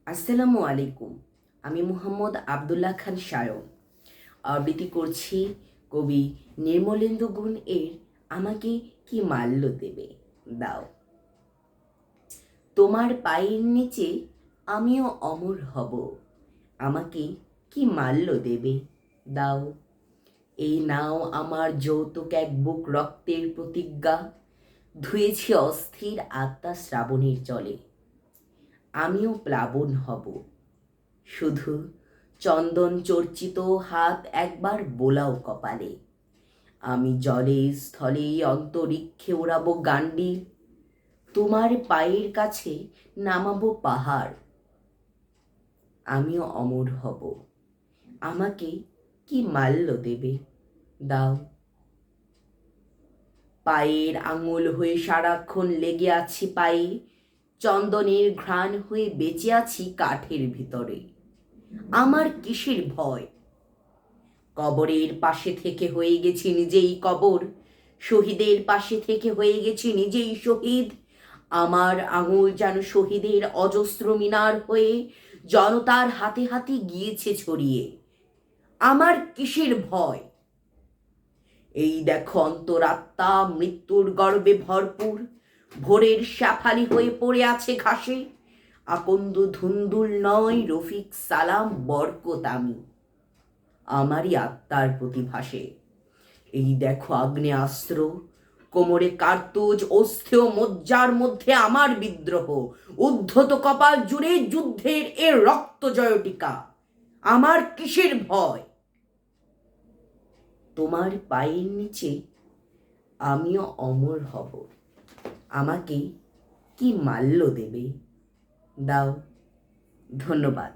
আসসালামু আলাইকুম। আমি মুহাম্মদ আবদুল্লাহ খান সায়ন আবৃত্তি করছি কবি নির্মলেন্দু গুণ এর আমাকে কি মাল্য দেবে দাও। তোমার পায়ের নিচে আমিও অমর হব, আমাকে কি মাল্য দেবে দাও। এই নাও আমার যৌতুক এক বুক রক্তের প্রতিজ্ঞা, ধুয়েছি অস্থির আত্মা শ্রাবণের জলে। আমিও প্লাবন হব, শুধু চন্দন চর্চিত হাত একবার বোলাও কপালে। আমি জলে স্থলে অন্তরিক্ষে ওড়াবো গান্ডি, তোমার পায়ের কাছে নামাবো পাহাড়। আমিও অমর হব, আমাকে কি মাল্য দেবে দাও। পায়ের আঙুল হয়ে সারাক্ষণ লেগে আছি পায়ে, চন্দনের ঘ্রাণ হয়ে বেঁচে আছি কাঠের ভিতরে। আমার কিসের ভয়, কবরের পাশে থেকে হয়ে গেছি নিজেই কবর, শহীদের পাশে থেকে হয়ে গেছি নিজেই শহীদ। আমার আঙুল যেন শহীদের অজস্র মিনার হয়ে জনতার হাতে হাতে গিয়েছে ছড়িয়ে। আমার কিসের ভয়, এই দেখো অন্তরাত্মা মৃত্যুর গর্বে ভরপুর, ভোরের শ্যাফালি হয়ে পড়ে আছে ঘাসে। আকন্দ ধুন্দুল নয়, রফিক সালাম বরকত আমি, আমারই আত্মার প্রতিভাসে। এই দেখো আগ্নেয়াস্ত্র, কোমরে কার্তুজ, অস্থেয় মজ্জার মধ্যে আমার বিদ্রোহ। উদ্ধত কপাল জুড়ে যুদ্ধের এ রক্ত জয়টিকা। আমার কিসের ভয়, তোমার পায়ের নিচে আমিও অমর হব, আমাকে কি মাল্য দেবে দাও। ধন্যবাদ।